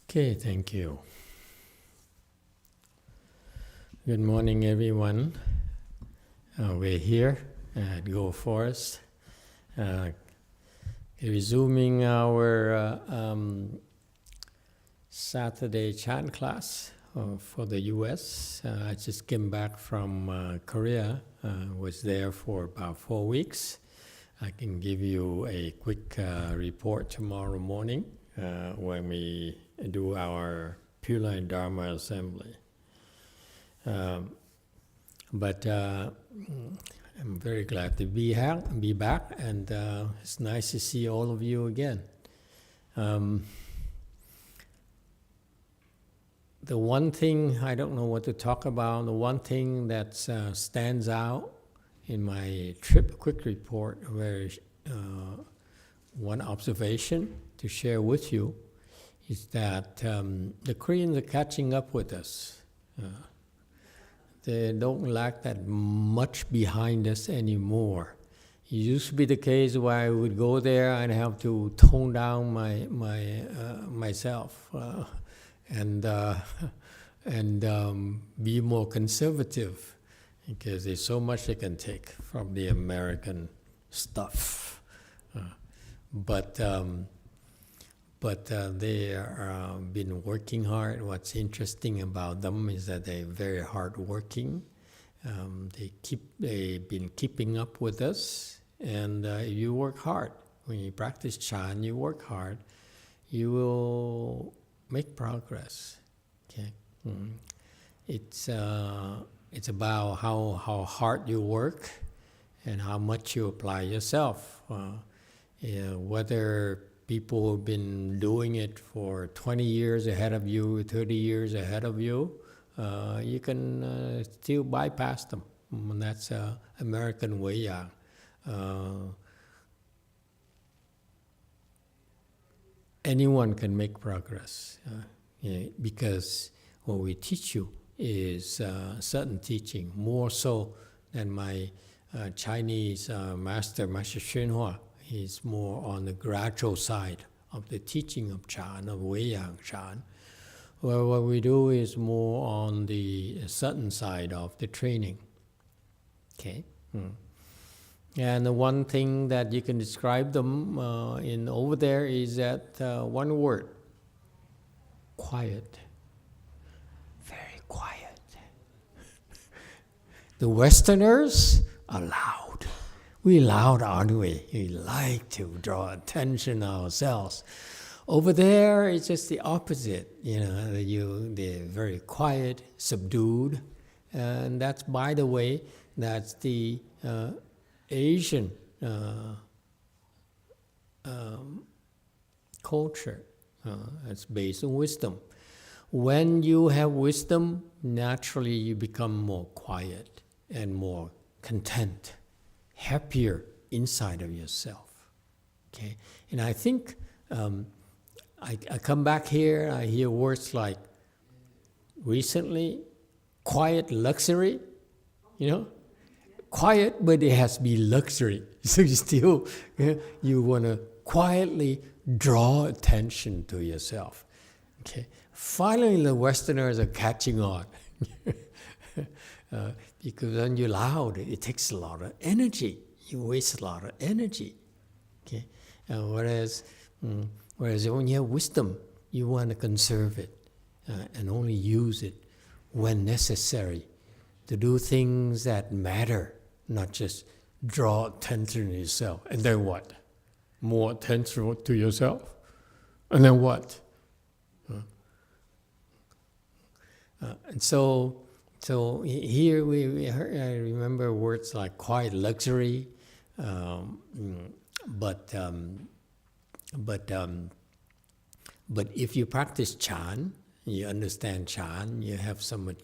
Okay, thank you. Good morning, everyone. We're here at Go Forest, resuming our Saturday chant class for the U.S. I just came back from Korea. Was there for about 4 weeks. I can give you a quick report tomorrow morning when we do our Pure Line Dharma assembly. But I'm very glad to be back, and it's nice to see all of you again. The one thing, I don't know what to talk about, the one thing that stands out in my quick report, where one observation to share with you is that the Koreans are catching up with us. They don't lag that much behind us anymore. It used to be the case where I would go there and have to tone down myself and be more conservative, because there's so much they can take from the American stuff. But they have been working hard. What's interesting about them is that they're very hardworking. They've been keeping up with us, and you work hard. When you practice Chan, you work hard, you will make progress. Okay, It's about how hard you work and how much you apply yourself. Whether people have been doing it for 20 years ahead of you, 30 years ahead of you, you can still bypass them. And that's American way. Anyone can make progress because what we teach you is certain teaching, more so than my Chinese master YongHua. He's more on the gradual side of the teaching of Chan, of Wei-Yang Chan. Well, what we do is more on the certain side of the training. Okay. And the one thing that you can describe them in over there is that one word: quiet. Very quiet. The Westerners are loud. We're loud, aren't we? We like to draw attention ourselves. Over there, it's just the opposite. They're very quiet, subdued, and that's, by the way, that's the Asian culture. It's based on wisdom. When you have wisdom, naturally you become more quiet and more content, happier inside of yourself. Okay, and I think I come back here, I hear words like recently, quiet luxury. Quiet, but it has to be luxury. So you want to quietly draw attention to yourself. Okay, finally the Westerners are catching on. Because when you're loud, it takes a lot of energy. You waste a lot of energy. Okay, whereas when you have wisdom, you want to conserve it and only use it when necessary to do things that matter, not just draw attention to yourself. And then what? More attention to yourself? And then what? And so here we heard, I remember words like quiet luxury, but if you practice Chan, you understand Chan, you have some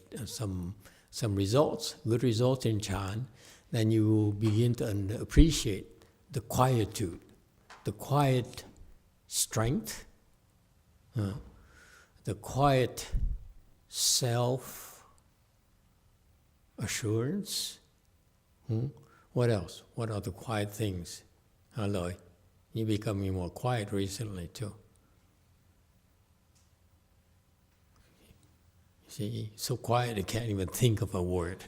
results, good results in Chan, then you will begin to appreciate the quietude, the quiet strength, the quiet self-assurance. What else? What are the quiet things? Aloy, you're becoming more quiet recently too. See, so quiet, I can't even think of a word.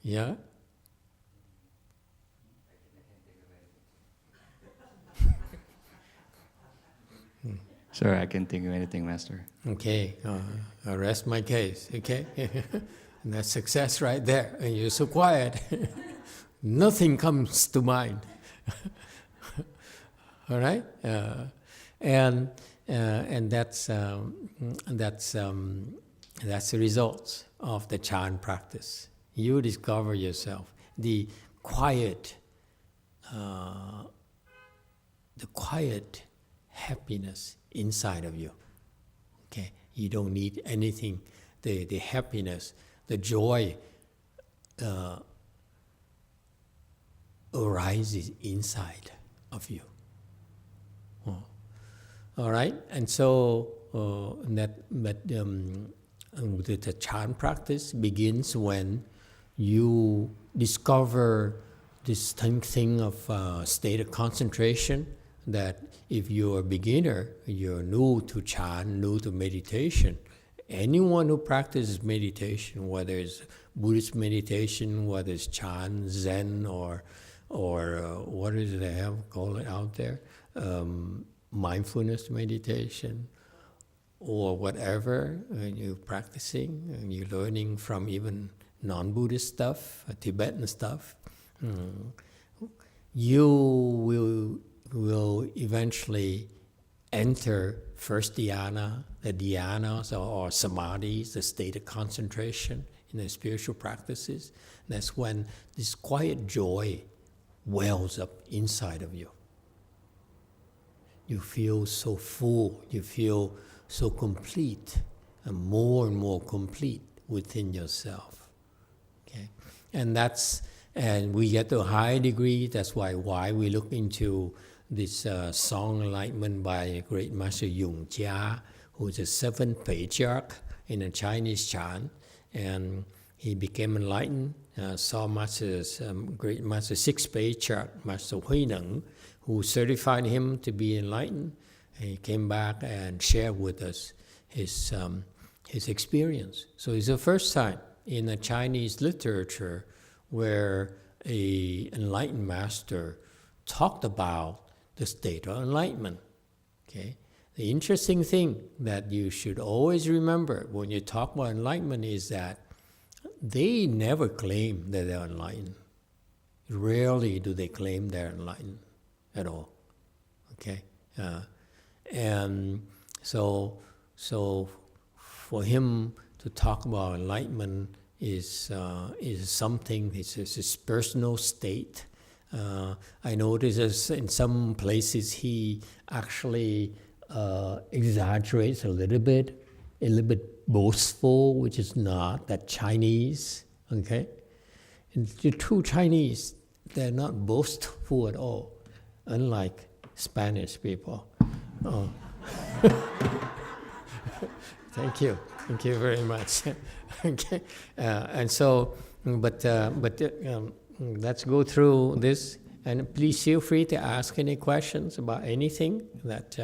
Yeah? Sorry, I can't think of anything, Master. Okay, I'll rest my case, okay? And that's success right there. And you're so quiet. Nothing comes to mind. All right? And that's the results of the Chan practice. You discover yourself. The quiet happiness inside of you. Okay, you don't need anything. The happiness, the joy arises inside of you. Oh. All right, and so the Chan practice begins when you discover this thing of state of concentration, that if you're a beginner, you're new to Chan, new to meditation, anyone who practices meditation, whether it's Buddhist meditation, whether it's Chan, Zen, or what is it they have called it out there, mindfulness meditation, or whatever you're practicing, and you're learning from even non-Buddhist stuff, Tibetan stuff, you will eventually enter first dhyana, the dhyanas or samadhis, the state of concentration in the spiritual practices. That's when this quiet joy wells up inside of you. You feel so full, you feel so complete, and more complete within yourself. Okay, and we get to a high degree. That's why we look into this Song of Enlightenment by great Master YongHua, who is the seventh patriarch in the Chinese Chan, and he became enlightened. Saw great Master sixth patriarch, Master Hui Neng, who certified him to be enlightened. He came back and shared with us his experience. So it's the first time in the Chinese literature where an enlightened master talked about the state of enlightenment. Okay? The interesting thing that you should always remember when you talk about enlightenment is that they never claim that they're enlightened. Rarely do they claim they're enlightened at all. Okay? And so for him to talk about enlightenment is something. It's his personal state. I notice in some places he actually exaggerates a little bit boastful, which is not that Chinese. Okay, and the true Chinese, they're not boastful at all, unlike Spanish people. Oh. Thank you very much. Okay, and so, but let's go through this, and please feel free to ask any questions about anything that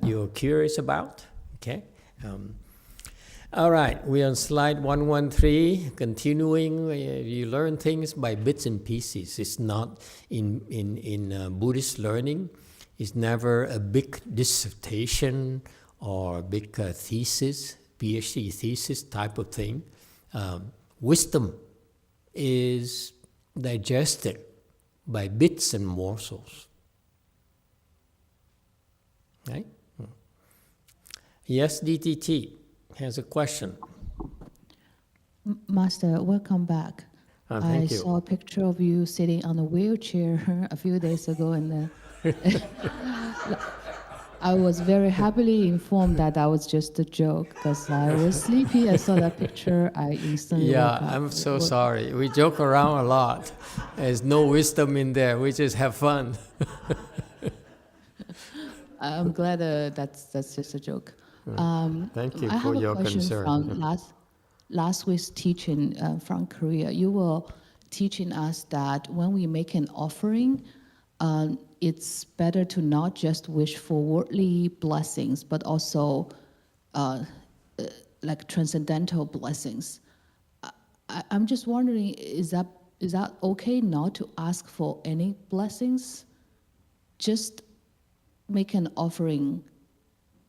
you're curious about. Okay. All right, we're on slide 113. Continuing, you learn things by bits and pieces. It's not in Buddhist learning. It's never a big dissertation or a big thesis, PhD thesis type of thing. Wisdom is digested by bits and morsels. Right? Yes, DTT has a question. Master, welcome back. Thank you. I saw a picture of you sitting on a wheelchair a few days ago, and I was very happily informed that was just a joke because I was sleepy. I saw that picture. I instantly woke up. I'm so sorry. We joke around a lot. There's no wisdom in there. We just have fun. I'm glad that's just a joke. Thank you for your concern. I have a question from last week's teaching from Korea. You were teaching us that when we make an offering, it's better to not just wish for worldly blessings, but also like transcendental blessings. I'm just wondering, is that okay not to ask for any blessings? Just make an offering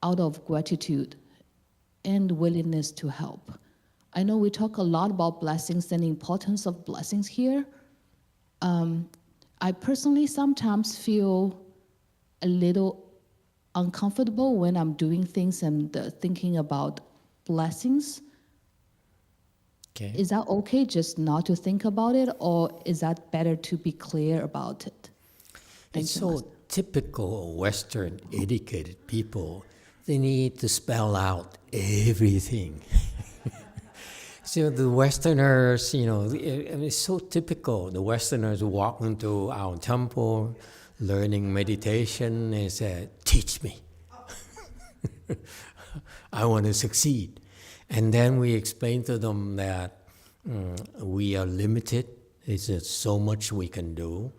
out of gratitude and willingness to help. I know we talk a lot about blessings and the importance of blessings here. I personally sometimes feel a little uncomfortable when I'm doing things and thinking about blessings. Okay. Is that okay just not to think about it, or is that better to be clear about it? It's so typical of Western educated people. They need to spell out everything. So the Westerners, it's so typical. The Westerners walk into our temple, learning meditation, and say, teach me. I want to succeed. And then we explain to them that we are limited. There's just so much we can do.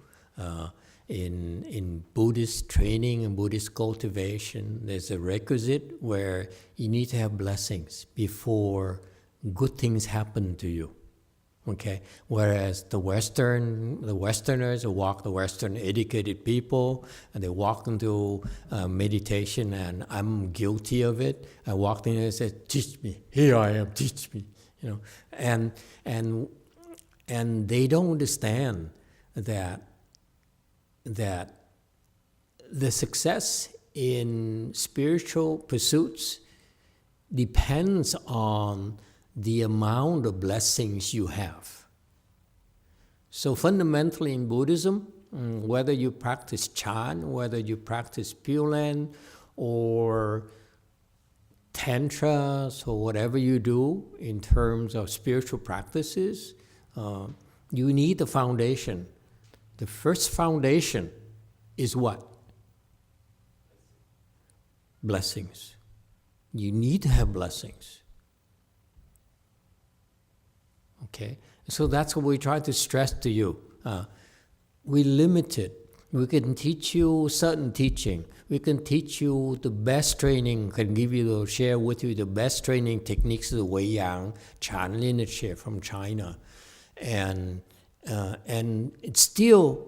In Buddhist training and Buddhist cultivation, there's a requisite where you need to have blessings before good things happen to you. Okay? Whereas the Westerners who walk, the Western educated people, and they walk into meditation, and I'm guilty of it. I walked in and said, teach me, here I am, teach me. And they don't understand that the success in spiritual pursuits depends on the amount of blessings you have. So fundamentally in Buddhism, whether you practice Chan, whether you practice Pure Land or Tantras or whatever you do in terms of spiritual practices, you need a foundation. The first foundation is what? Blessings. You need to have blessings. Okay? So that's what we try to stress to you. We limit it. We can teach you certain teaching. We can teach you the best training, share with you the best training techniques of the Wei Yang Chan lineage from China. And it's still,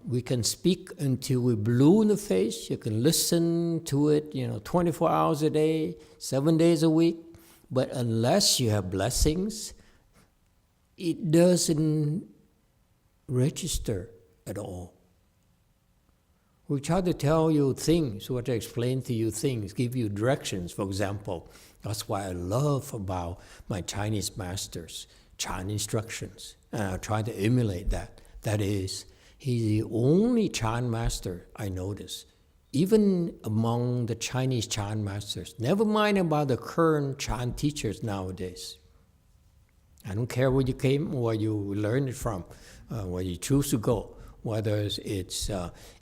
we can speak until we're blue in the face. You can listen to it, 24 hours a day, 7 days a week. But unless you have blessings, it doesn't register at all. We try to tell you things, we try to explain to you things, give you directions, for example. That's why I love about my Chinese masters, Chan instructions. And I try to emulate that. That is, he's the only Chan master I notice, even among the Chinese Chan masters. Never mind about the current Chan teachers nowadays. I don't care where you came, where you learned it from, where you choose to go, whether it's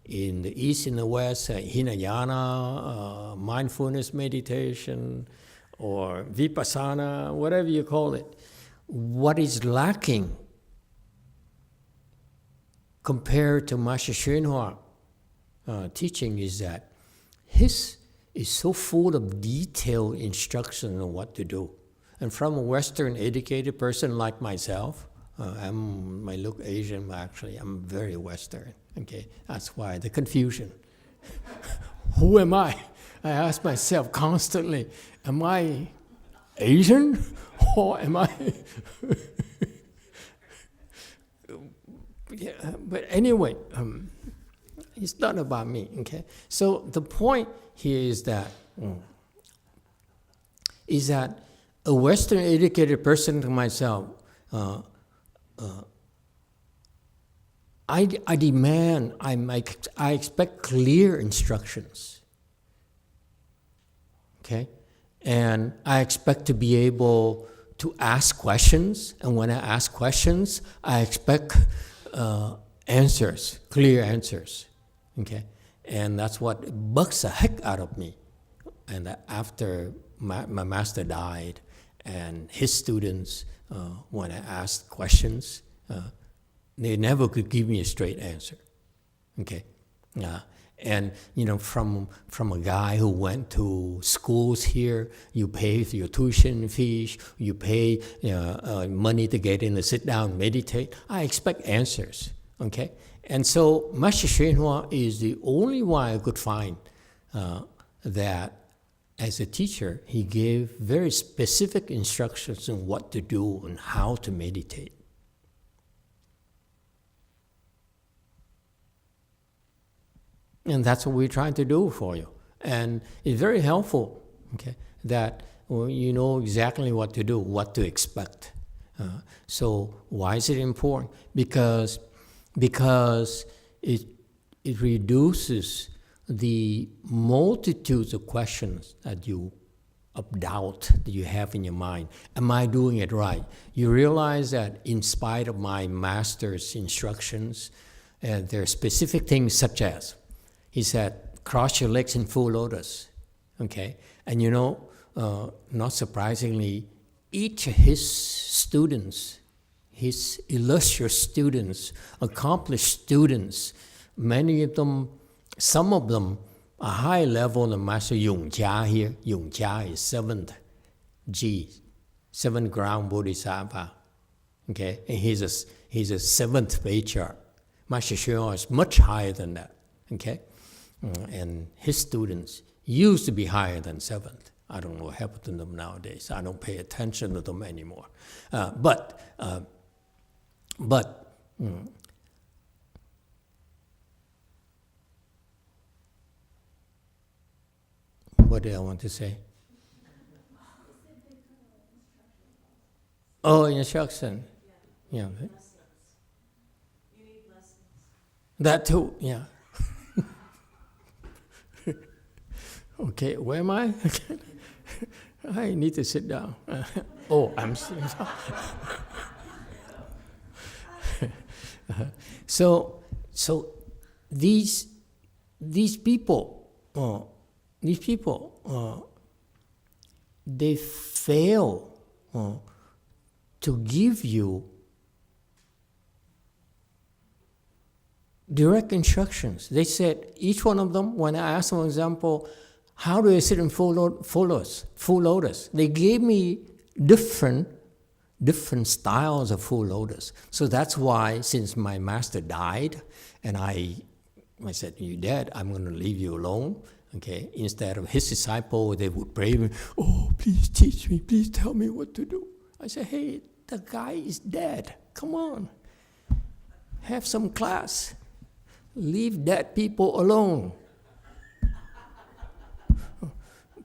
in the East, in the West, Hinayana, mindfulness meditation, or Vipassana, whatever you call it. What is lacking compared to Master YongHua teaching is that his is so full of detailed instruction on what to do. And from a Western educated person like myself, I look Asian, but actually I'm very Western. Okay, that's why the confusion. Who am I? I ask myself constantly, am I Asian or am I? Yeah, but anyway, it's not about me. Okay, so the point here is that a Western educated person to myself, I demand, I expect clear instructions. Okay? And I expect to be able to ask questions. And when I ask questions, I expect answers, clear answers. Okay? And that's what bugs the heck out of me. And after my master died, and his students, when I asked questions, they never could give me a straight answer. Okay, And from a guy who went to schools here, you pay your tuition fees, you pay money to get in and sit down and meditate. I expect answers, okay? And so Master YongHua is the only one I could find that as a teacher, he gave very specific instructions on what to do and how to meditate. And that's what we're trying to do for you. And it's very helpful, okay, that you know exactly what to do, what to expect. So why is it important? Because it reduces the multitudes of questions of doubt that you have in your mind. Am I doing it right? You realize that in spite of my master's instructions, there are specific things such as, he said, cross your legs in full lotus, okay? And not surprisingly, each of his students, his illustrious students, accomplished students, many of them, some of them are high level than Master YongHua here. YongHua is 7th G, 7th ground Bodhisattva, okay? And he's a 7th patriarch. Master YongHua is much higher than that, okay? And his students used to be higher than 7th. I don't know what happened to them nowadays. I don't pay attention to them anymore. But what did I want to say? Oh, instruction. Yeah. You need lessons. That too, yeah. Okay, where am I? I need to sit down. Oh, I'm sitting down. So these people, they fail to give you direct instructions. They said, each one of them, when I asked them, for example, how do I sit in full lotus? They gave me different styles of full lotus. So that's why, since my master died, and I said, you're dead, I'm going to leave you alone. Okay, instead of his disciple, they would pray me, oh, please teach me, please tell me what to do. I said, hey, the guy is dead. Come on, have some class. Leave dead people alone.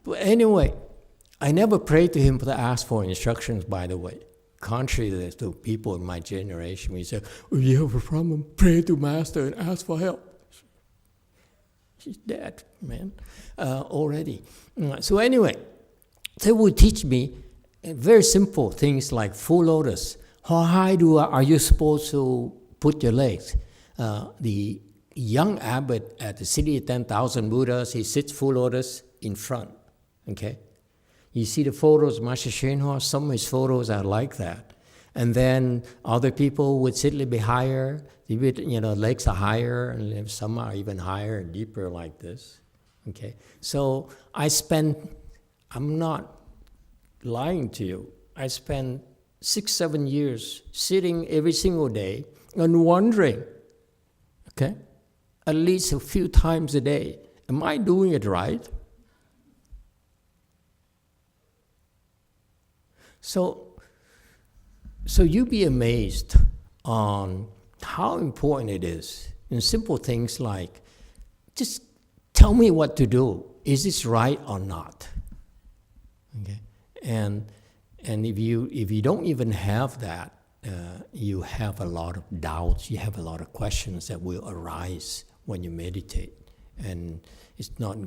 But anyway, I never prayed to him to ask for instructions, by the way. Contrary to people in my generation, we say, if you have a problem, pray to Master and ask for help. He's dead, man, already. So anyway, they would teach me very simple things like full lotus. How high are you supposed to put your legs? The young abbot at the City of 10,000 Buddhas, he sits full lotus in front, okay? You see the photos of Master YongHua, some of his photos are like that. And then other people would sit a little bit higher, legs are higher, and some are even higher and deeper like this, okay? So I'm not lying to you, I spent 6-7 years sitting every single day and wondering, okay, at least a few times a day, am I doing it right? So you be amazed on how important it is in simple things like, just tell me what to do. Is this right or not? Okay, and if you don't even have that, you have a lot of doubts. You have a lot of questions that will arise when you meditate, and it's not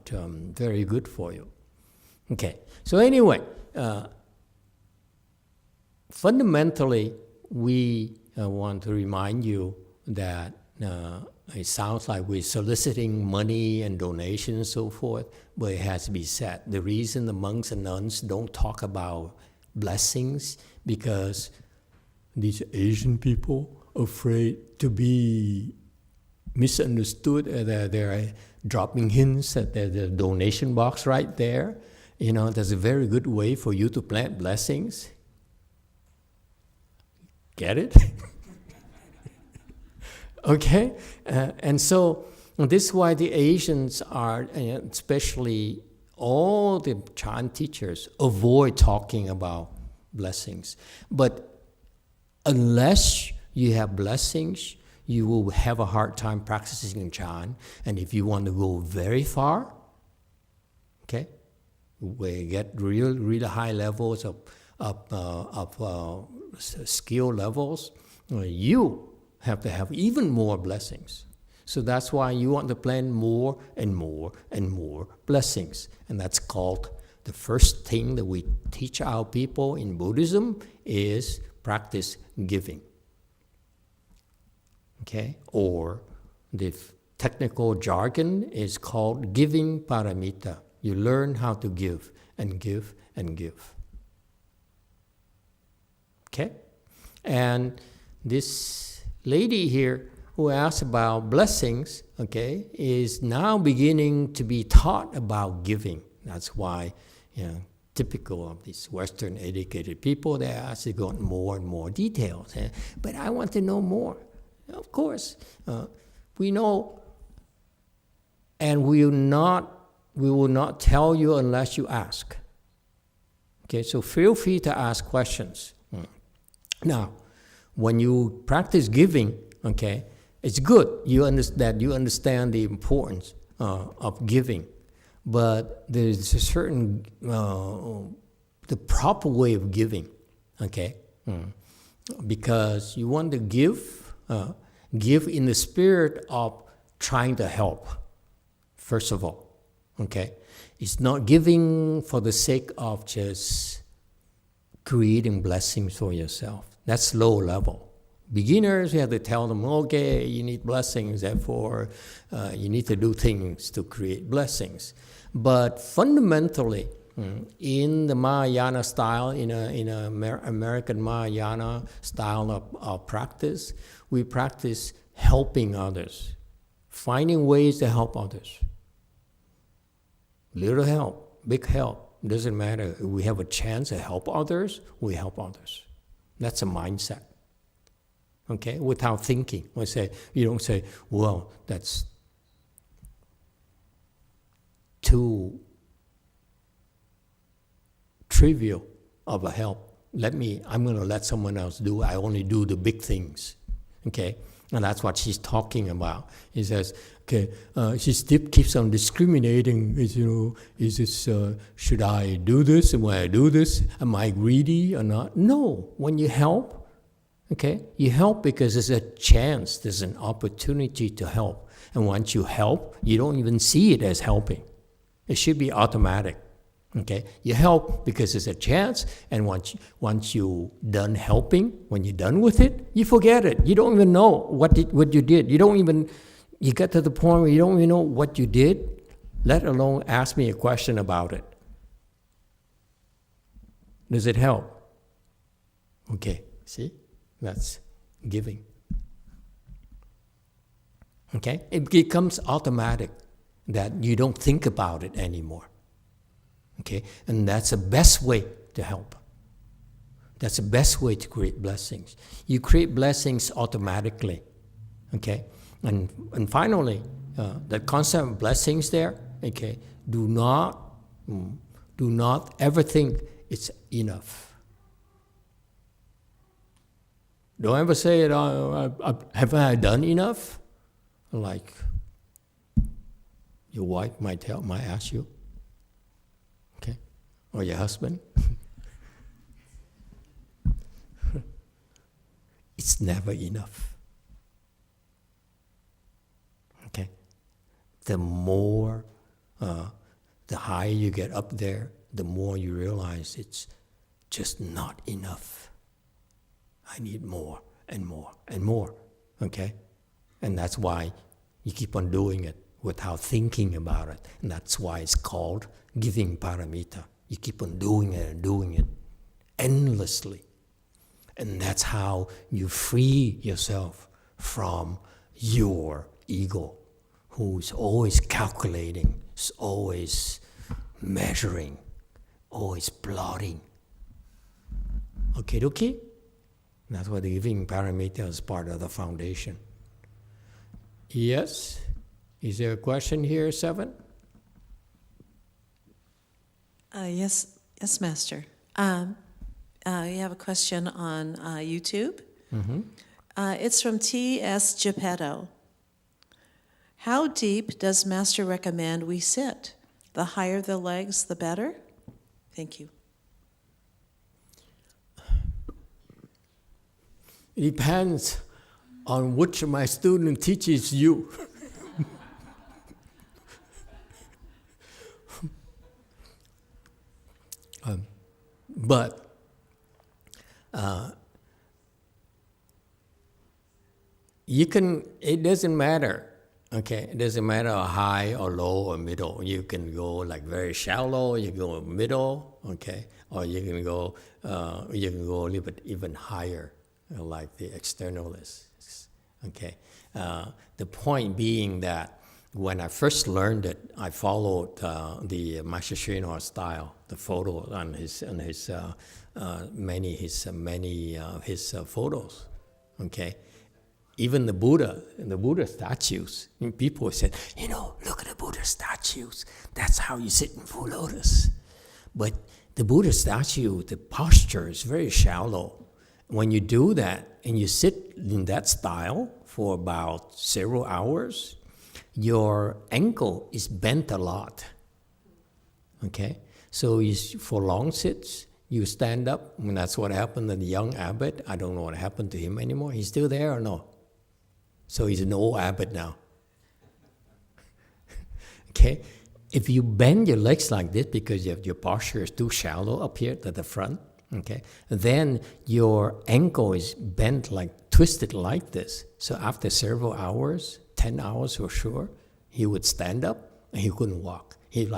very good for you. Okay, so anyway. Fundamentally, we want to remind you that it sounds like we're soliciting money and donations and so forth, but it has to be said. The reason the monks and nuns don't talk about blessings because these Asian people are afraid to be misunderstood. They're dropping hints at the donation box right there. That's a very good way for you to plant blessings. Get it? Okay? And so this is why the Asians are, especially all the Chan teachers, avoid talking about blessings. But unless you have blessings, you will have a hard time practicing Chan. And if you want to go very far, okay, we get really high levels of skill levels, you have to have even more blessings. So that's why you want to plan more and more and more blessings. And that's called, the first thing that we teach our people in Buddhism is practice giving. Okay? Or the technical jargon is called giving paramita. You learn how to give and give and give. Okay? And this lady here who asked about blessings, okay, is now beginning to be taught about giving. That's why, typical of these Western educated people, they ask to go into more and more details. But I want to know more. Of course, we know, and we will not tell you unless you ask. Okay, so feel free to ask questions. Now, when you practice giving, okay, it's good. You understand the importance of giving, but there's a certain the proper way of giving, okay, because you want to give in the spirit of trying to help. First of all, okay, it's not giving for the sake of just creating blessings for yourself. That's low level. Beginners, you have to tell them, okay, you need blessings, therefore you need to do things to create blessings. But fundamentally, in the Mahayana style, in American Mahayana style of practice, we practice helping others, finding ways to help others. Little help, big help, doesn't matter. If we have a chance to help others, we help others. That's a mindset. Okay, without thinking. You don't say, well, that's too trivial of a help. I'm going to let someone else do it. I only do the big things. Okay, and that's what she's talking about. He says, okay, she still keeps on discriminating. Is this, should I do this? And when I do this, am I greedy or not? No, when you help, okay, you help because there's a chance, there's an opportunity to help. And once you help, you don't even see it as helping. It should be automatic. Okay, you help because there's a chance, and once you're done helping, when you're done with it, you forget it. You don't even know what you did. You get to the point where you don't even know what you did, let alone ask me a question about it. Does it help? Okay, see? That's giving. Okay? It becomes automatic that you don't think about it anymore. Okay? And that's the best way to help. That's the best way to create blessings. You create blessings automatically. Okay? And finally, the concept of blessings there, okay, do not ever think it's enough. Don't ever say, have I done enough? Like your wife might ask you, okay, or your husband. It's never enough. Okay, the more, the higher you get up there, the more you realize it's just not enough. I need more and more and more, okay? And that's why you keep on doing it without thinking about it. And that's why it's called giving paramita. You keep on doing it and doing it endlessly. And that's how you free yourself from your ego, who's always calculating, is always measuring, always plotting. Okay? That's why the giving parameter is part of the foundation. Yes? Is there a question here, 7? Yes, Master. You have a question on YouTube. Mm-hmm. It's from T.S. Geppetto. How deep does Master recommend we sit? The higher the legs, the better? Thank you. It depends on which my student teaches you. But you can, it doesn't matter, okay? It doesn't matter how high or low or middle. You can go like very shallow, you go middle, okay? Or you can go a little bit even higher, like the externalists, okay? The point being that when I first learned it, I followed the Master Shinwa style, the photo on many of his photos. Okay, even the Buddha and the Buddha statues. People said, look at the Buddha statues. That's how you sit in full lotus. But the Buddha statue, the posture is very shallow. When you do that and you sit in that style for about several hours, your ankle is bent a lot, okay? So for long sits, you stand up, and that's what happened to the young abbot. I don't know what happened to him anymore. He's still there or no? So he's an old abbot now. Okay? If you bend your legs like this because your posture is too shallow up here to the front, okay, then your ankle is bent twisted like this. So after several hours, 10 hours for sure, he would stand up and he couldn't walk. He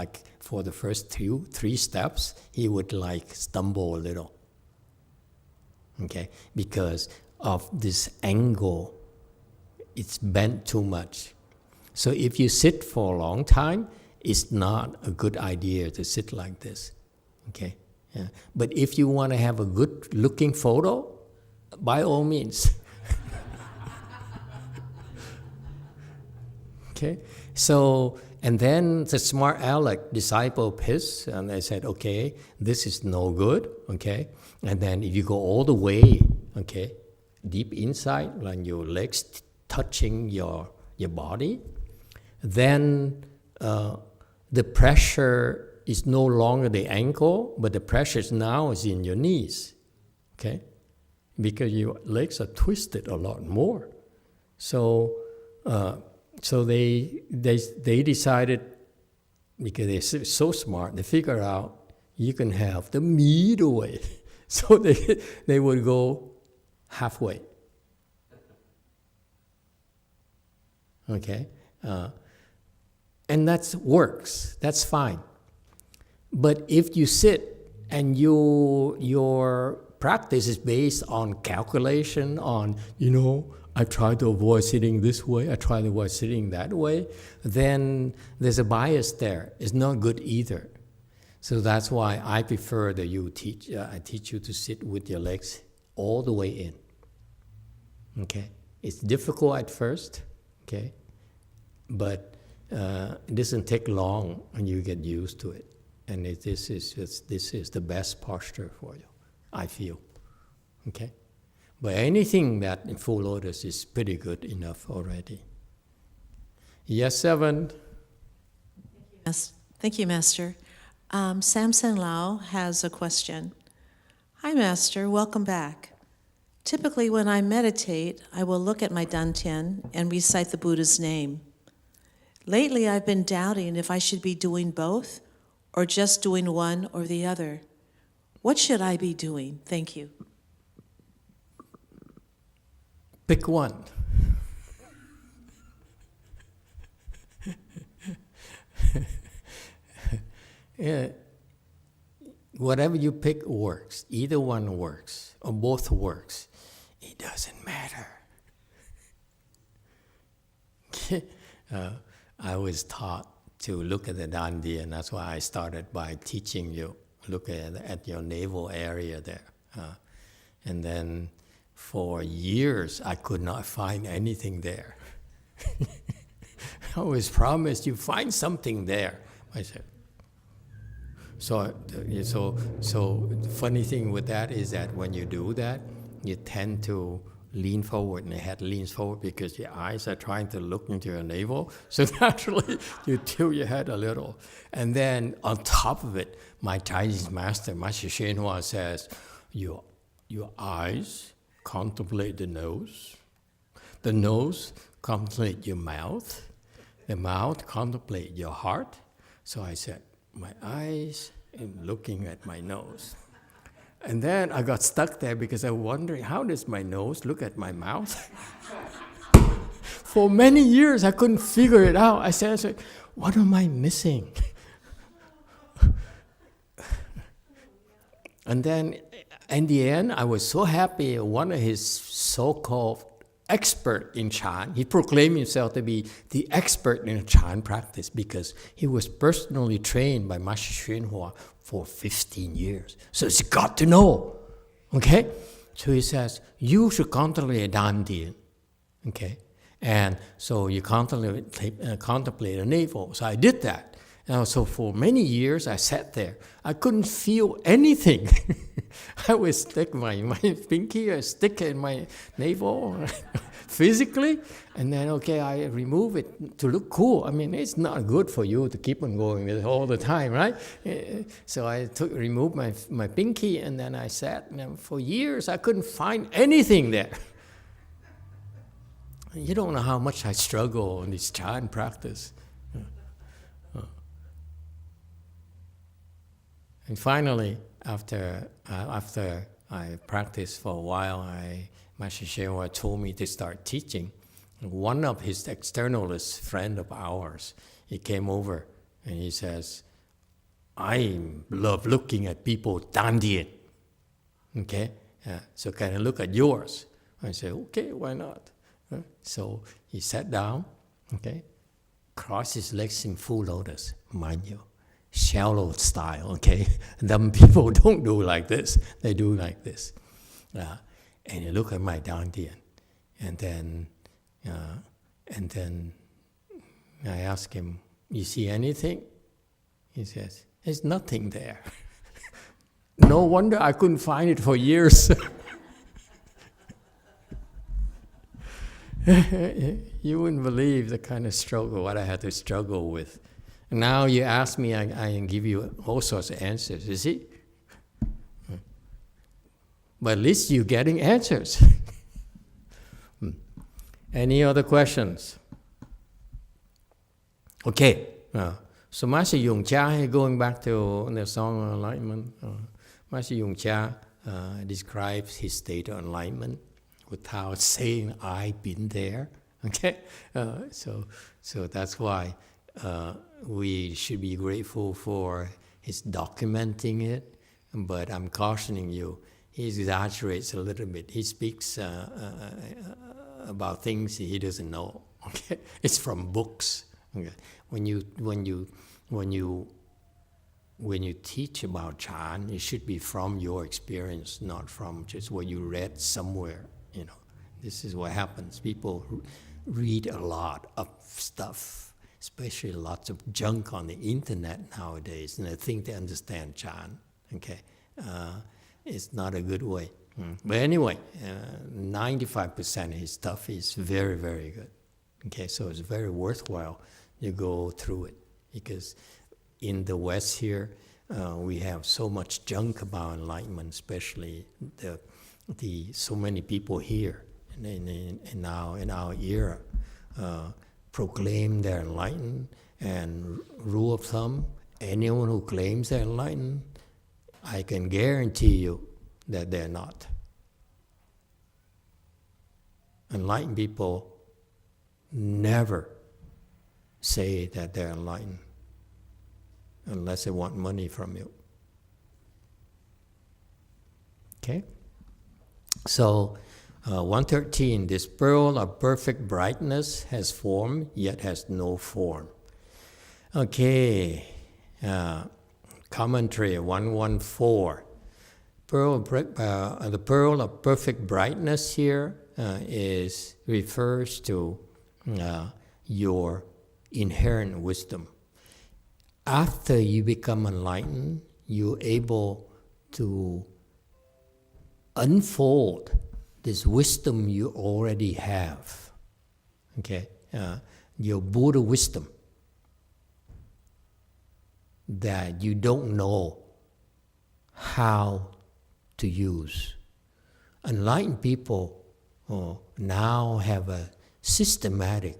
for the first 3 steps, he would stumble a little. Okay, because of this angle, it's bent too much. So if you sit for a long time, it's not a good idea to sit like this. Okay, yeah. But if you want to have a good looking photo, by all means. Okay, so, and then the smart aleck disciple of his, and they said, okay, this is no good, okay? And then if you go all the way, okay, deep inside, like your legs touching your body, then the pressure is no longer the ankle, but the pressure now is in your knees, okay? Because your legs are twisted a lot more. So they decided, because they're so smart, they figured out you can have the middle way. So they would go halfway. Okay? And that works. That's fine. But if you sit and your practice is based on calculation, on, I try to avoid sitting this way, I try to avoid sitting that way, then there's a bias there. It's not good either. So that's why I prefer that I teach you to sit with your legs all the way in. Okay? It's difficult at first, okay? But it doesn't take long and you get used to it. And this is the best posture for you, I feel. Okay? But anything that in full lotus is pretty good enough already. Yes, 7. Yes. Thank you, Master. Samson Lau has a question. Hi, Master. Welcome back. Typically, when I meditate, I will look at my dantian and recite the Buddha's name. Lately, I've been doubting if I should be doing both or just doing one or the other. What should I be doing? Thank you. Pick one. Yeah. Whatever you pick works. Either one works, or both works. It doesn't matter. I was taught to look at the dandian, and that's why I started by teaching you. Look at your navel area there. And then for years, I could not find anything there. I was promised you find something there. I said, so the funny thing with that is that when you do that, you tend to lean forward, and your head leans forward because your eyes are trying to look into your navel. So naturally, you tilt your head a little. And then on top of it, my Chinese master, Master YongHua, says, your eyes contemplate the nose contemplate your mouth, the mouth contemplate your heart. So I said, my eyes and looking at my nose. And then I got stuck there because I was wondering, how does my nose look at my mouth? For many years, I couldn't figure it out. I said, what am I missing? And then in the end, I was so happy. One of his so-called expert in Chan, he proclaimed himself to be the expert in Chan practice because he was personally trained by Master YongHua for 15 years. So he's got to know, okay? So he says, you should contemplate dandian, okay? And so you contemplate a navel. So I did that. And so for many years, I sat there. I couldn't feel anything. I would stick my pinky, I stick it in my navel physically, and then, okay, I remove it to look cool. I mean, it's not good for you to keep on going all the time, right? So I removed my pinky, and then I sat, and for years, I couldn't find anything there. You don't know how much I struggle in this Chan practice. And finally, after I practiced for a while, Master YongHua told me to start teaching. One of his externalist friend of ours, he came over and he says, I love looking at people dandian. Okay, so can I look at yours? I said, okay, why not? So he sat down, okay, crossed his legs in full lotus, mind you. Shallow style, okay? Dumb people don't do like this. They do like this. And you look at my dandian, and then I ask him, you see anything? He says, there's nothing there. No wonder I couldn't find it for years. You wouldn't believe the kind of struggle, what I had to struggle with. Now you ask me, I can give you all sorts of answers, you see? But at least you're getting answers. Any other questions? Okay, so Master YongHua, going back to the Song of Enlightenment, Master YongHua describes his state of enlightenment without saying, I've been there, okay? So that's why we should be grateful for his documenting it, but I'm cautioning you, he exaggerates a little bit. He speaks about things he doesn't know. Okay, it's from books. Okay? When you teach about Chan, it should be from your experience, not from just what you read somewhere. You know, this is what happens. People read a lot of stuff, especially lots of junk on the internet nowadays, and they think they understand Chan. Okay, it's not a good way. But anyway, 95% of his stuff is very, very good. Okay, so it's very worthwhile you go through it, because in the West here, we have so much junk about enlightenment, especially so many people here in our era. Proclaim they're enlightened, and rule of thumb, anyone who claims they're enlightened, I can guarantee you that they're not. Enlightened people never say that they're enlightened unless they want money from you. Okay? So 113, this pearl of perfect brightness has form, yet has no form. Okay, commentary 114. The pearl of perfect brightness here refers to your inherent wisdom. After you become enlightened, you're able to unfold this wisdom you already have. Okay, your Buddha wisdom that you don't know how to use. Enlightened people now have a systematic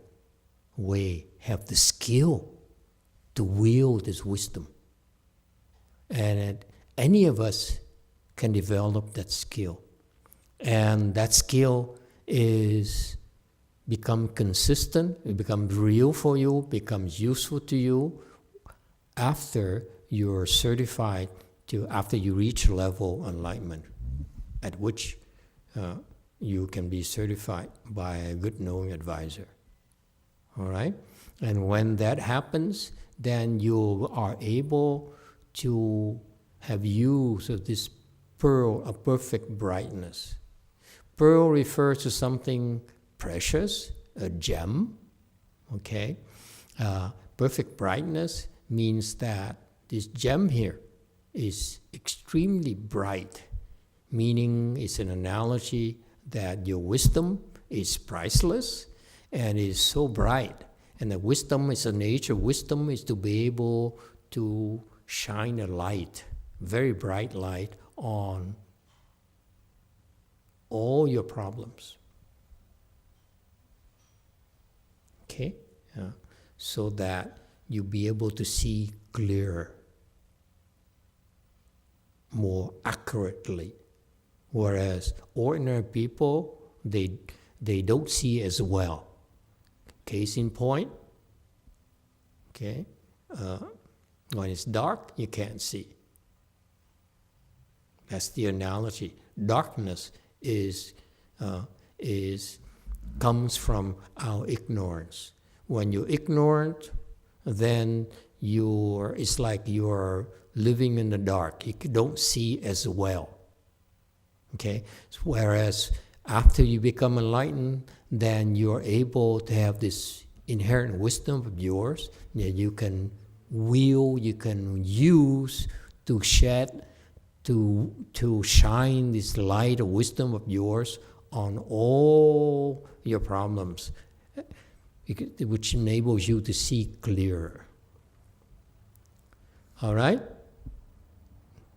way, have the skill to wield this wisdom. And any of us can develop that skill. And that skill is become consistent, it becomes real for you, becomes useful to you after you're certified, after you reach level enlightenment, at which you can be certified by a good knowing advisor. All right? And when that happens, then you are able to have use of this pearl of perfect brightness. Pearl refers to something precious, a gem, okay? Perfect brightness means that this gem here is extremely bright, meaning it's an analogy that your wisdom is priceless and is so bright. And the wisdom is a nature. Wisdom is to be able to shine a light, very bright light, on all your problems. Okay? So that you'll be able to see clearer, more accurately. Whereas ordinary people, they don't see as well. Case in point, okay? When it's dark, you can't see. That's the analogy. Darkness comes from our ignorance. When you're ignorant, then it's like you're living in the dark. You don't see as well. Okay? Whereas after you become enlightened, then you're able to have this inherent wisdom of yours that you can wield, you can use to shed, to shine this light of wisdom of yours on all your problems, which enables you to see clearer. All right?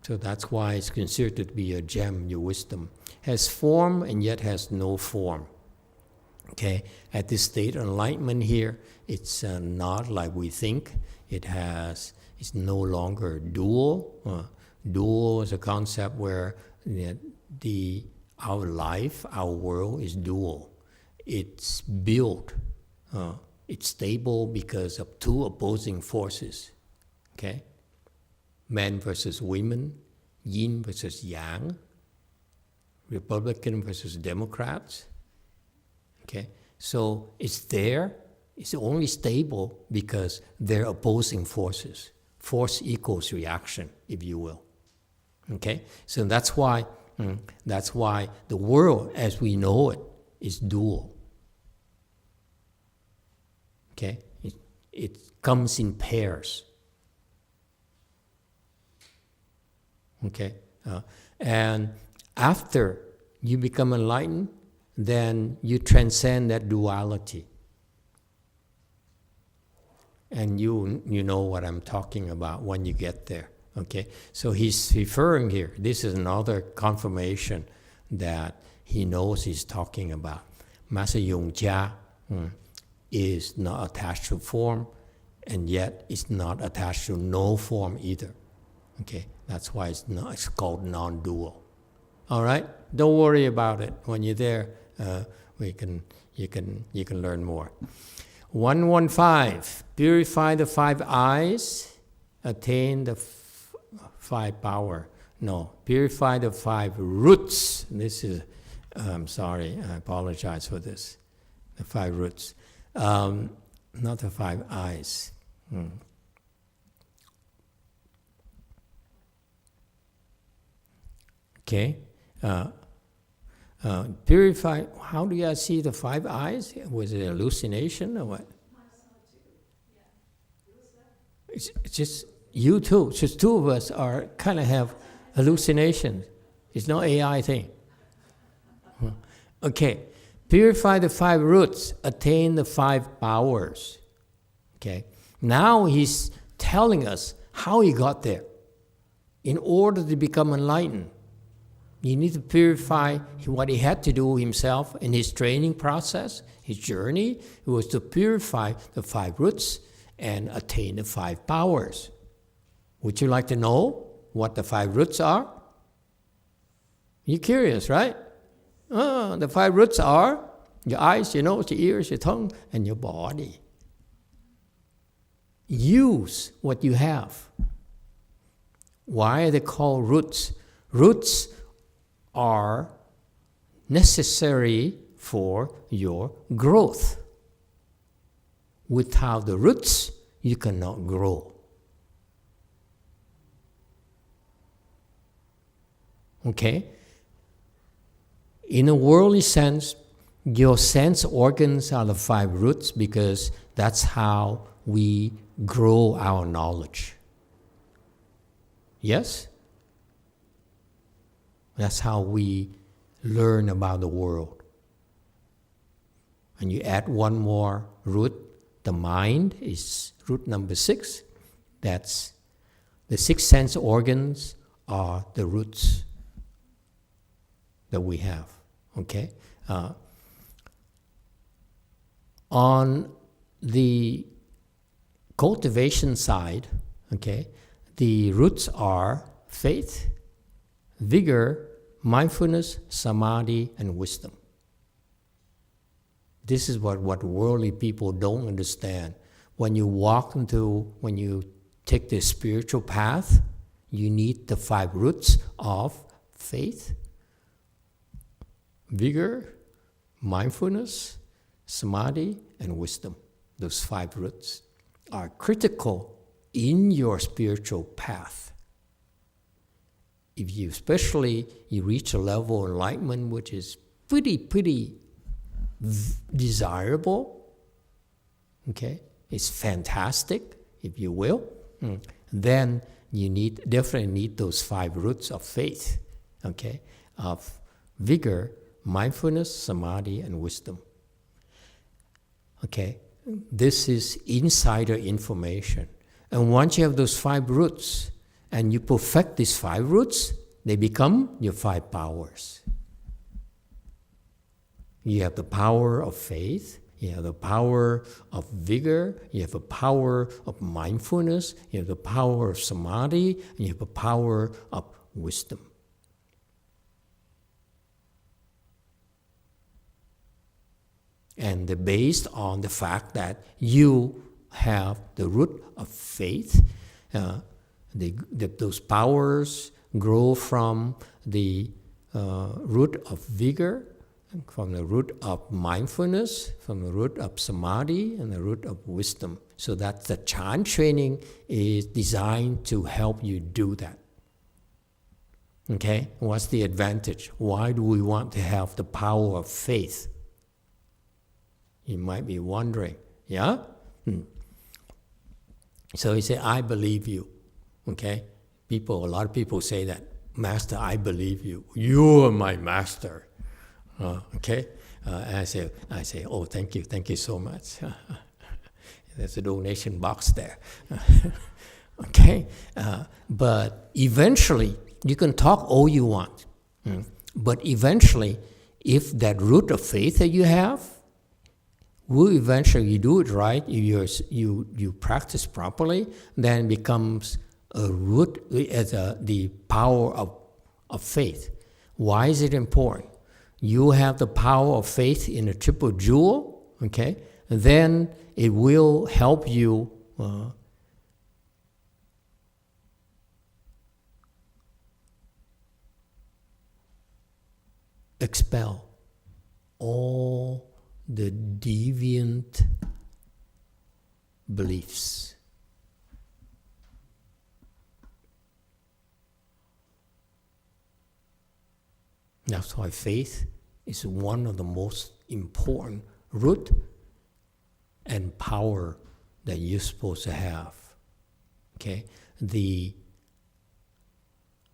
So that's why it's considered to be a gem, your wisdom. Has form and yet has no form. Okay? At this state of enlightenment here, it's not like we think. It's no longer dual. Dual is a concept where our life, our world is dual. It's built, it's stable because of two opposing forces. Okay? Men versus women, yin versus yang, Republican versus Democrats. Okay? So it's there. It's only stable because they're opposing forces. Force equals reaction, if you will. Okay? So that's why the world as we know it is dual. Okay? It comes in pairs. Okay? And after you become enlightened, then you transcend that duality. And you know what I'm talking about when you get there. Okay? So he's referring here, this is another confirmation that he knows he's talking about. Master YongHua is not attached to form, and yet it's not attached to no form either. Okay? That's why it's called non-dual. All right? Don't worry about it. When you're there, you can learn more. 115. Purify the 5 eyes, attain the 5 power. No, purify the 5 roots. This is I'm sorry, I apologize for this. The 5 roots. Not the 5 eyes. Okay. Purify, how do you see the 5 eyes? Was it hallucination or what? It's just you too. Just 2 of us are kind of have hallucinations. It's no AI thing. Okay. Purify the 5 roots, attain the 5 powers. Okay. Now he's telling us how he got there. In order to become enlightened, you need to purify what he had to do himself in his training process, his journey. It was to purify the 5 roots and attain the 5 powers. Would you like to know what the 5 roots are? You're curious, right? The 5 roots are your eyes, your nose, your ears, your tongue, and your body. Use what you have. Why are they called roots? Roots are necessary for your growth. Without the roots, you cannot grow. Okay? In a worldly sense, your sense organs are the 5 roots because that's how we grow our knowledge. Yes? That's how we learn about the world. And you add one more root, the mind is root number 6. That's the 6 sense organs are the roots that we have. Okay? On the cultivation side, okay, the roots are faith, vigor, mindfulness, samadhi, and wisdom. This is what worldly people don't understand. When you take the spiritual path, you need the 5 roots of faith, vigor, mindfulness, samadhi, and wisdom. Those 5 roots are critical in your spiritual path. If you reach a level of enlightenment which is pretty desirable, okay, it's fantastic, if you will, then you definitely need those 5 roots of faith, okay, of vigor, mindfulness, samadhi, and wisdom. Okay, this is insider information. And once you have those 5 roots, and you perfect these 5 roots, they become your 5 powers. You have the power of faith, you have the power of vigor, you have the power of mindfulness, you have the power of samadhi, and you have the power of wisdom. And they're based on the fact that you have the root of faith. Those powers grow from the root of vigor, from the root of mindfulness, from the root of samadhi, and the root of wisdom. So that the Chan training is designed to help you do that. Okay? What's the advantage? Why do we want to have the power of faith? You might be wondering, yeah? So he said, I believe you, okay? A lot of people say that, Master, I believe you. You are my master, okay? And I say, oh, thank you so much. There's a donation box there, okay? But eventually, you can talk all you want, but eventually, if that root of faith that you have, will eventually, you do it right, you practice properly, then it becomes a root as the power of faith. Why is it important? You have the power of faith in a triple jewel, okay? Then it will help you expel all the deviant beliefs. That's why faith is one of the most important root and power that you're supposed to have. Okay? The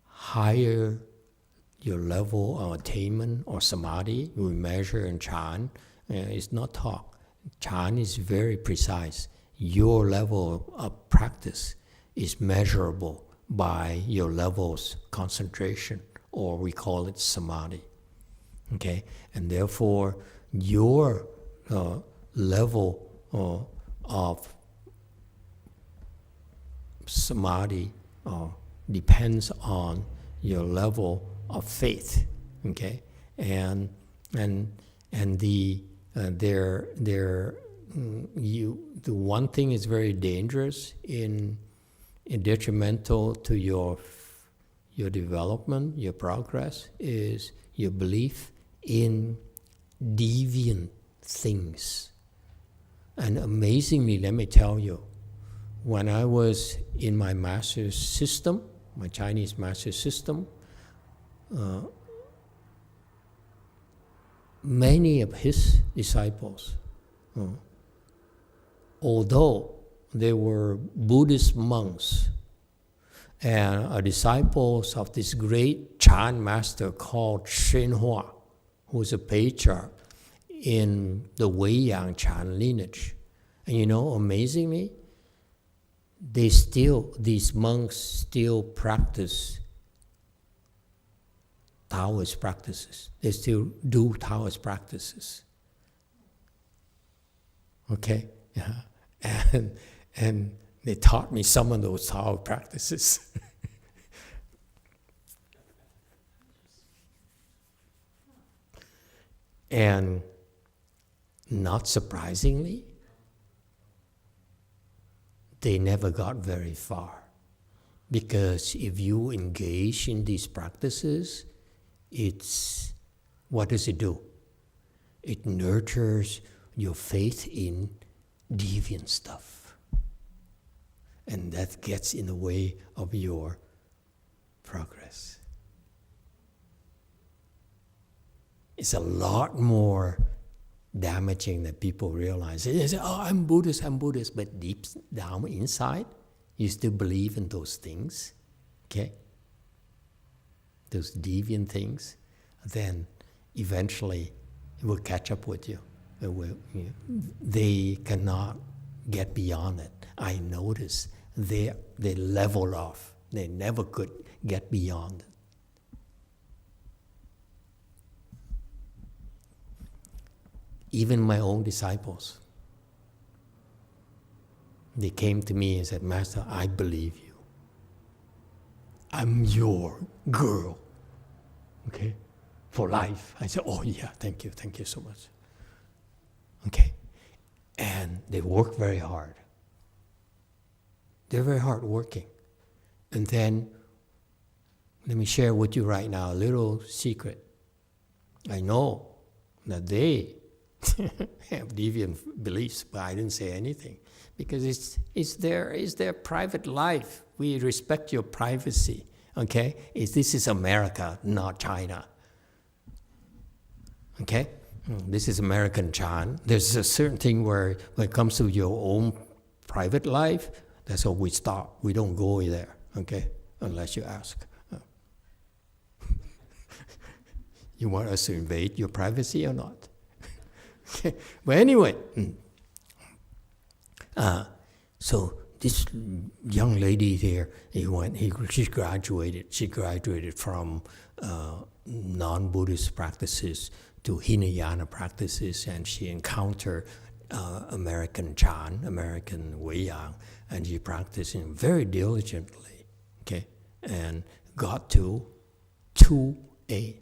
higher your level of attainment or samadhi, we measure in Chan, it's not talk. Chan is very precise. Your level of practice is measurable by your level's concentration, or we call it samadhi. Okay? And therefore, your level of samadhi depends on your level of faith. Okay? And the one thing is very dangerous in detrimental to your development, your progress, is your belief in deviant things. And amazingly, let me tell you, when I was in my master's system, my Chinese master's system, many of his disciples, although they were Buddhist monks and are disciples of this great Chan master called YongHua, who is a patriarch in the Weiyang Chan lineage. And you know, amazingly, these monks still practice Taoist practices. They still do Taoist practices. Okay? Yeah. And they taught me some of those Taoist practices. And not surprisingly, they never got very far. Because if you engage in these practices, what does it do? It nurtures your faith in deviant stuff. And that gets in the way of your progress. It's a lot more damaging than people realize. They say, oh, I'm Buddhist, but deep down inside, you still believe in those things, okay? Those deviant things, then eventually it will catch up with you. They cannot get beyond it. I notice they level off. They never could get beyond it. Even my own disciples, they came to me and said, Master, I believe you. I'm your girl, okay, for life. I said, oh yeah, thank you so much. Okay, and they work very hard. They're very hard working. And then, let me share with you right now a little secret. I know that they have deviant beliefs, but I didn't say anything because it's their private life. We respect your privacy, okay? This is America, not China, okay? This is American Chan. There's a certain thing where when it comes to your own private life, that's how we stop. We don't go there, okay? Unless you ask. You want us to invade your privacy or not? Okay. But anyway, so this young lady there, she graduated. She graduated from non-Buddhist practices to Hinayana practices, and she encountered American Chan, American Weiyang, and she practiced very diligently, okay, and got to 2A.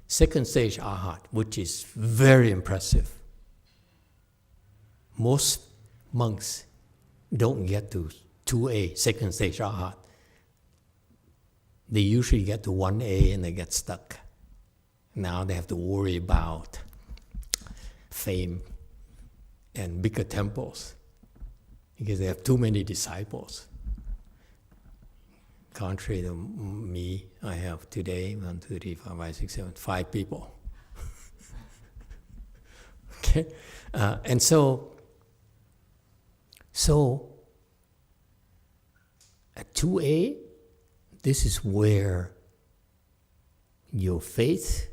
Second stage Arhat, which is very impressive. Most monks don't get to 2A, second stage Arhat. They usually get to 1A and they get stuck. Now they have to worry about fame and bigger temples because they have too many disciples. Contrary to me, I have today 1, 2, 3, 4, 5, 6, 7, 5 people. Okay, and so at 2A, this is where your faith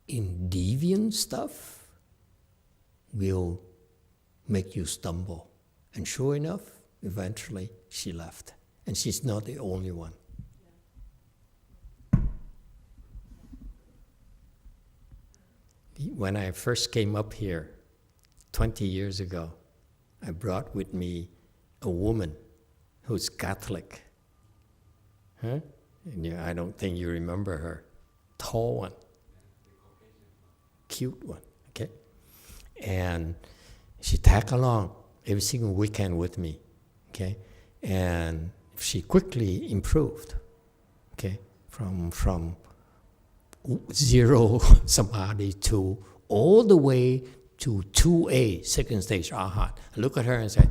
in deviant stuff will make you stumble. And sure enough, eventually she left. And she's not the only one. When I first came up here 20 years ago, I brought with me a woman who's Catholic. Huh? And I don't think you remember her. Tall one. Cute one, okay? And she tagged along every single weekend with me, okay? And she quickly improved, okay? From zero samadhi to all the way to 2A, second stage arhat. I look at her and say,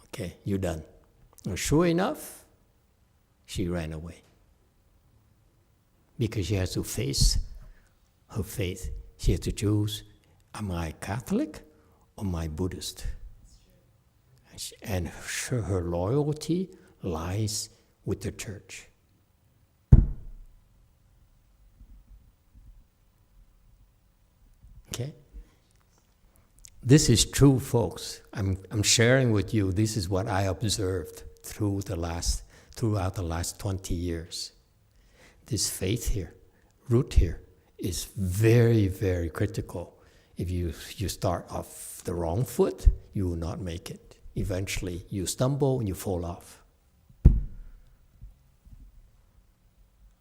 okay, you're done. And sure enough, she ran away. Because she has to face her faith. She has to choose, am I Catholic or am I Buddhist? And her loyalty lies with the church. Okay? This is true, folks. I'm sharing with you, this is what I observed throughout the last 20 years. This faith here, root here, is very, very critical. If you start off the wrong foot, you will not make it. Eventually, you stumble and you fall off.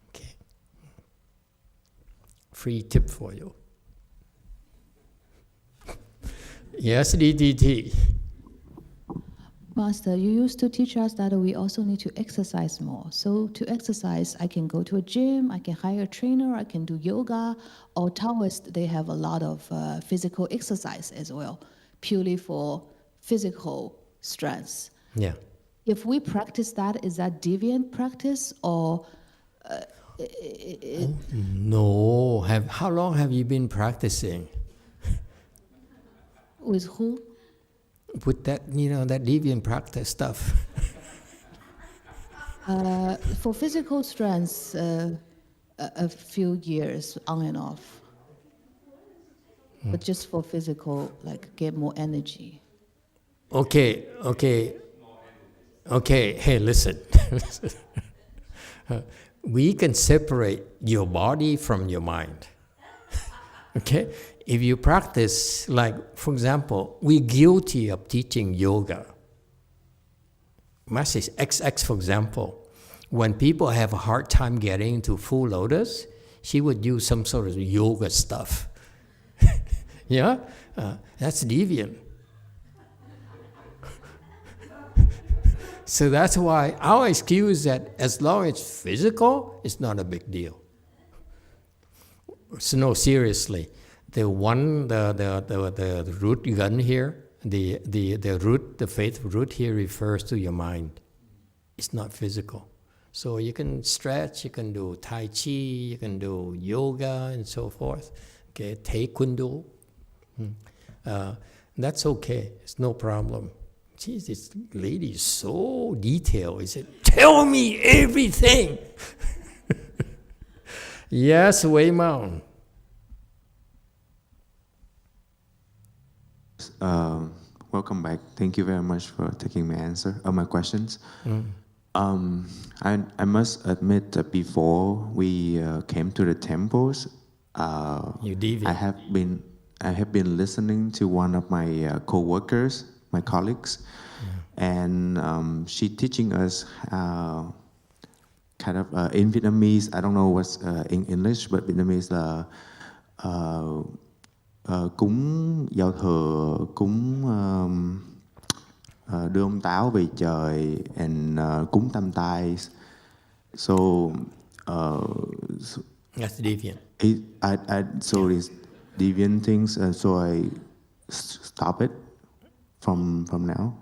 Okay. Free tip for you. Yes, DDT. Master, you used to teach us that we also need to exercise more. So to exercise, I can go to a gym, I can hire a trainer, I can do yoga, or Taoists, they have a lot of physical exercise as well, purely for physical strength. Yeah. If we practice that, is that deviant practice or? No. How long have you been practicing? With who? With that, that deviant practice stuff. For physical strength, a few years on and off. But just for physical, like get more energy. Okay. Hey, listen. We can separate your body from your mind. Okay? If you practice, like, for example, we're guilty of teaching yoga. Master XX, for example, when people have a hard time getting into full lotus, she would use some sort of yoga stuff. Yeah? That's deviant. So that's why our excuse is that as long as it's physical, it's not a big deal. So no, seriously. The root gun here, the root, the faith root here refers to your mind. It's not physical. So you can stretch, you can do Tai Chi, you can do yoga and so forth. Okay, Taekwondo. That's okay. It's no problem. Geez, this lady is so detailed. He said, tell me everything. Yes, Wei Mao. Welcome back. Thank you very much for taking my questions. I must admit that before we came to the temples, I have been listening to one of my co-workers, my colleagues, and she teaching us kind of in Vietnamese. I don't know what's in English, but Vietnamese cúng giao thừa, cúng đưa ông táo về trời, and cúng tam tai. So That's deviant. So it's deviant things, so I stop it from now.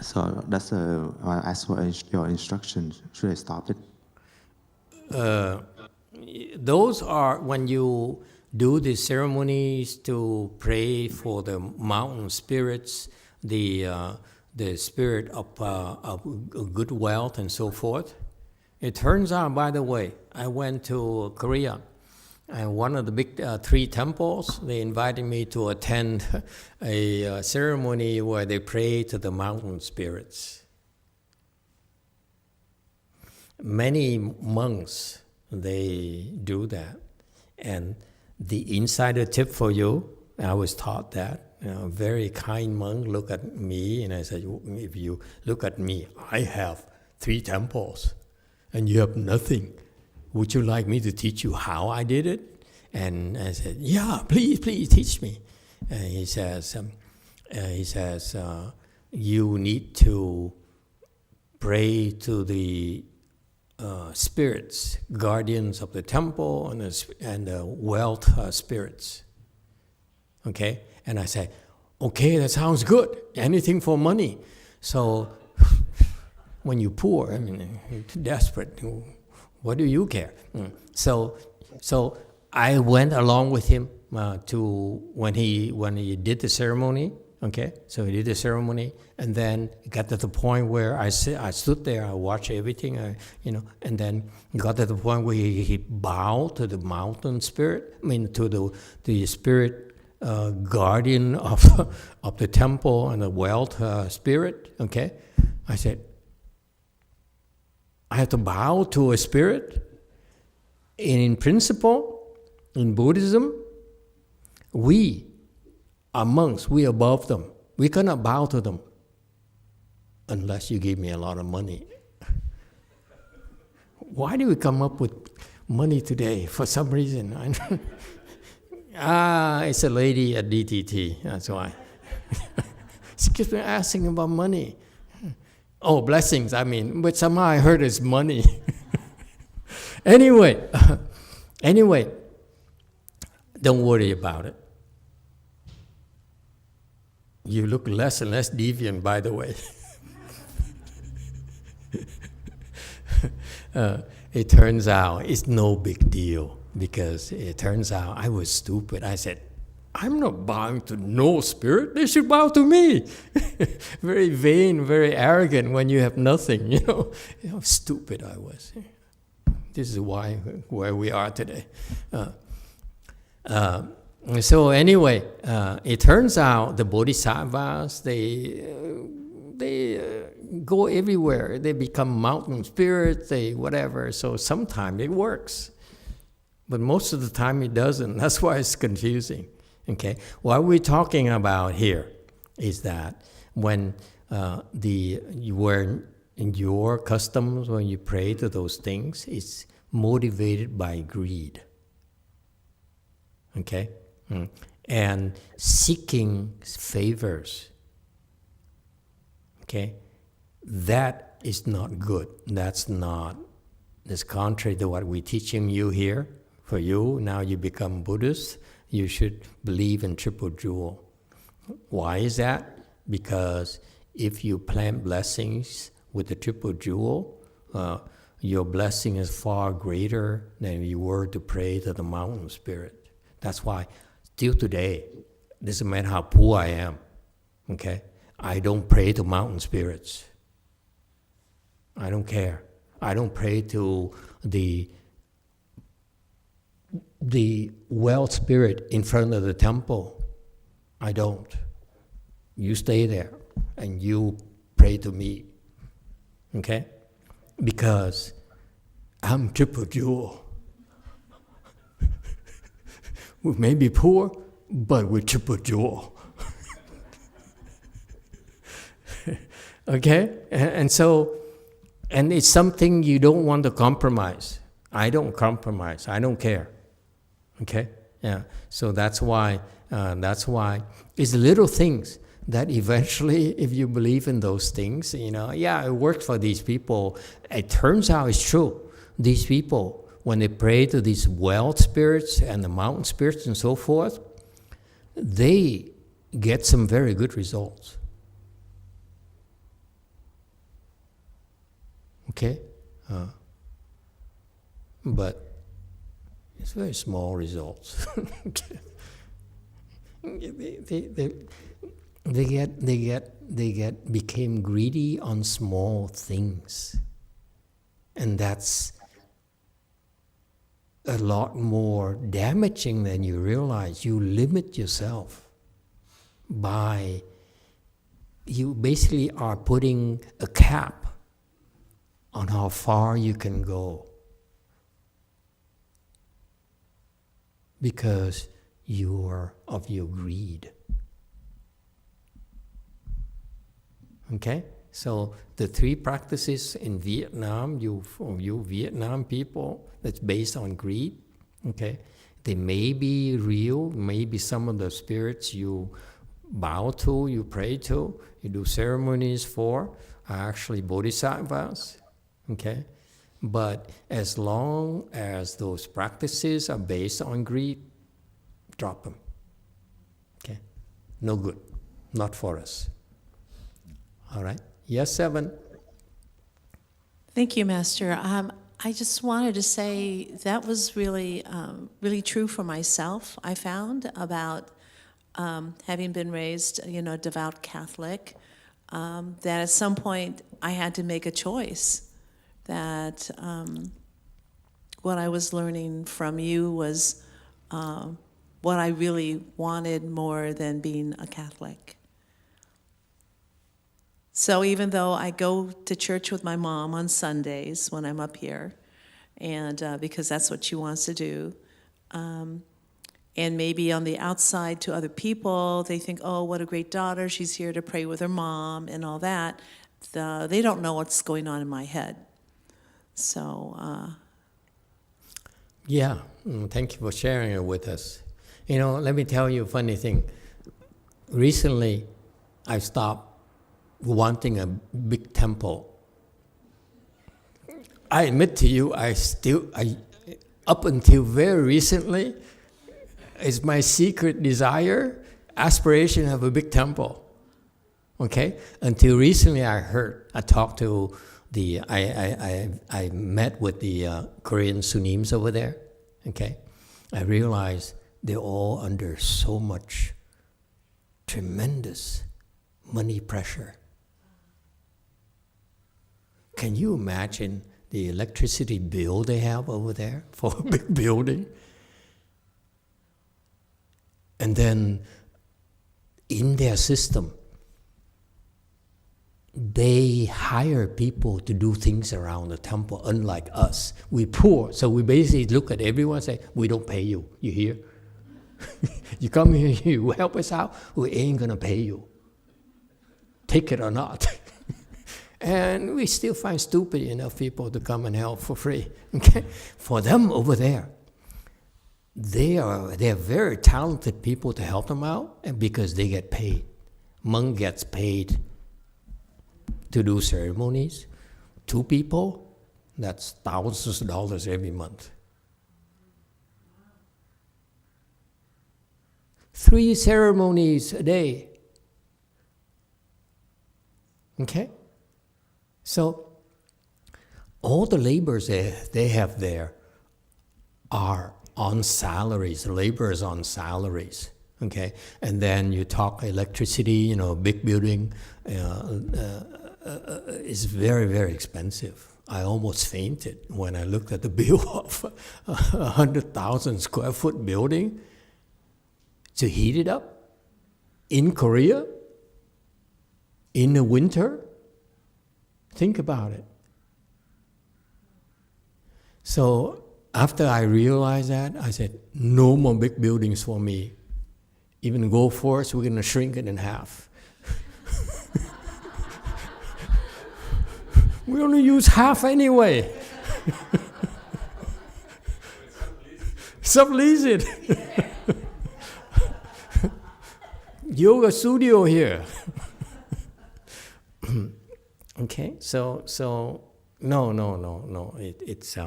So that's I ask for your instructions. Should I stop it? Those are when you do the ceremonies to pray for the mountain spirits, the spirit of good wealth and so forth. It turns out, by the way, I went to Korea, and one of the big 3 temples, they invited me to attend a ceremony where they pray to the mountain spirits. Many monks, they do that. And the insider tip for you, I was taught that. A very kind monk looked at me, and I said, if you look at me, I have 3 temples, and you have nothing. Would you like me to teach you how I did it? And I said, yeah, please teach me. And he says, you need to pray to the spirits, guardians of the temple and the wealth spirits. Okay? And I say, okay, that sounds good. Anything for money. So when you're poor, I mean, you're too desperate. What do you care? So I went along with him to when he did the ceremony. Okay, so he did the ceremony, and then it got to the point where I stood there, I watched everything, and then it got to the point where he bowed to the mountain spirit. I mean, to the spirit guardian of the temple and the wealth spirit. Okay, I said, I have to bow to a spirit. And in principle, in Buddhism, we are monks, we are above them. We cannot bow to them unless you give me a lot of money. Why do we come up with money today? For some reason. It's a lady at DTT, that's why. She keeps asking about money. Oh, blessings, I mean, but somehow I heard it's money. Anyway, don't worry about it. You look less and less deviant, by the way. It turns out it's no big deal, because it turns out I was stupid. I said, I'm not bowing to no spirit. They should bow to me. Very vain, very arrogant when you have nothing, How stupid I was. This is where we are today. So anyway, it turns out the bodhisattvas, they go everywhere. They become mountain spirits, whatever. So sometimes it works. But most of the time it doesn't. That's why it's confusing. Okay, what we're talking about here is that when in your customs, when you pray to those things, it's motivated by greed. Okay, and seeking favors. Okay, that is not good. That's contrary to what we're teaching you here. For you, now you become Buddhist. You should believe in triple jewel. Why is that? Because if you plant blessings with the triple jewel, your blessing is far greater than you were to pray to the mountain spirit. That's why, till today, doesn't matter how poor I am, okay? I don't pray to mountain spirits. I don't care. I don't pray to the wealth spirit in front of the temple. I don't. You stay there and you pray to me. Okay? Because I'm triple jewel. We may be poor, but we're triple jewel. Okay? And it's something you don't want to compromise. I don't compromise. I don't care. Okay? Yeah. So that's why it's little things that eventually, if you believe in those things, it works for these people. It turns out it's true these people, when they pray to these wealth spirits and the mountain spirits and so forth, they get some very good results. Okay? But it's very small results. They became greedy on small things. And that's a lot more damaging than you realize. You limit yourself by, you basically are putting a cap on how far you can go. Because of your greed. Okay? So the 3 practices in Vietnam, you Vietnam people, that's based on greed. Okay? They may be real, maybe some of the spirits you bow to, you pray to, you do ceremonies for, are actually bodhisattvas. Okay? But as long as those practices are based on greed, drop them. Okay? No good. Not for us. All right? Yes, 7. Thank you, Master. I just wanted to say that was really, really true for myself, I found, about having been raised, a devout Catholic, that at some point I had to make a choice. That what I was learning from you was what I really wanted more than being a Catholic. So even though I go to church with my mom on Sundays when I'm up here, and because that's what she wants to do, and maybe on the outside to other people, they think, oh, what a great daughter, she's here to pray with her mom and all that. They don't know what's going on in my head. So, yeah, thank you for sharing it with us. Let me tell you a funny thing. Recently, I stopped wanting a big temple. I admit to you, up until very recently, it's my secret desire, aspiration to have a big temple. Okay? Until recently, I talked to I met with the Korean Sunims over there. Okay, I realized they're all under so much tremendous money pressure. Can you imagine the electricity bill they have over there for a big building? And then in their system, they hire people to do things around the temple, unlike us. We're poor, so we basically look at everyone and say, we don't pay you. You hear? You come here, you help us out, we ain't going to pay you. Take it or not. And we still find stupid enough people to come and help for free. Okay? For them over there, they're very talented people to help them out, and because they get paid. Monk gets paid to do ceremonies. 2 people, that's thousands of dollars every month. 3 ceremonies a day. Okay? So all the laborers they have there are on salaries, laborers on salaries. Okay? And then you talk electricity, big building, is very, very expensive. I almost fainted when I looked at the bill of a 100,000 square foot building to heat it up in Korea in the winter. Think about it. So after I realized that, I said, no more big buildings for me. Even go for us, we're going to shrink it in half. We only use half anyway. Sublease it. Yoga studio here. Okay, so No. It's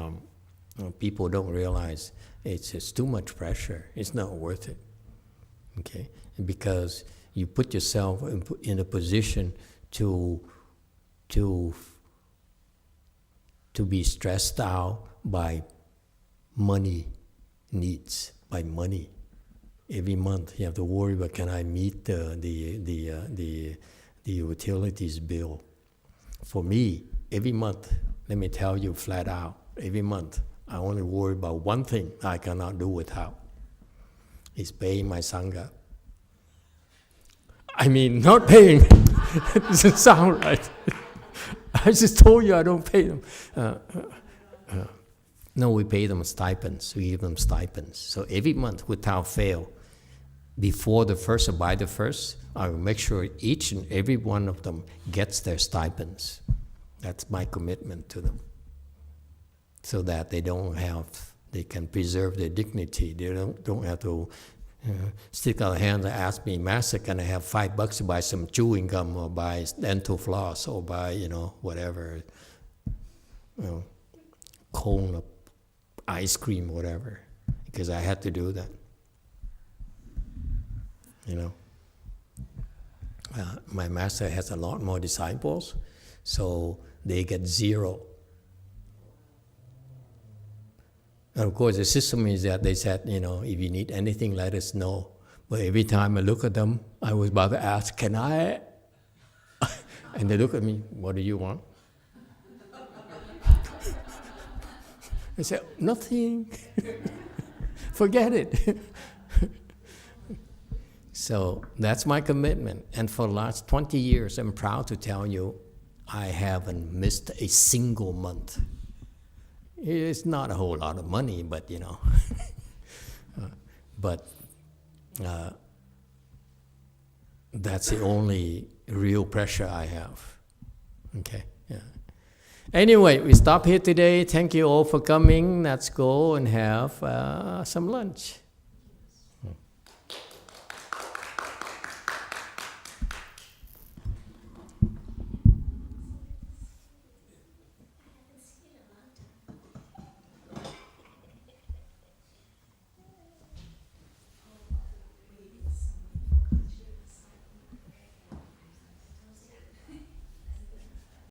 people don't realize it's too much pressure. It's not worth it. Okay, because you put yourself in a position to be stressed out by money needs, by money. Every month you have to worry about, can I meet the utilities bill? For me, every month, let me tell you flat out, every month I only worry about one thing I cannot do without. It's paying my Sangha. I mean, not paying. It doesn't sound right. I just told you I don't pay them. No, we pay them stipends. We give them stipends. So every month, without fail, before the first or by the first, I will make sure each and every one of them gets their stipends. That's my commitment to them. So that they can preserve their dignity. They don't have to stick out a hand and ask me, Master, can I have $5 to buy some chewing gum or buy dental floss or buy, whatever, cone of ice cream, whatever, because I had to do that. My Master has a lot more disciples, so they get 0. And of course, the system is that they said, if you need anything, let us know. But every time I look at them, I was about to ask, can I? And they look at me, what do you want? I said, nothing. Forget it. So that's my commitment. And for the last 20 years, I'm proud to tell you, I haven't missed a single month. It's not a whole lot of money, but that's the only real pressure I have. Okay, yeah. Anyway, we stop here today. Thank you all for coming. Let's go and have some lunch.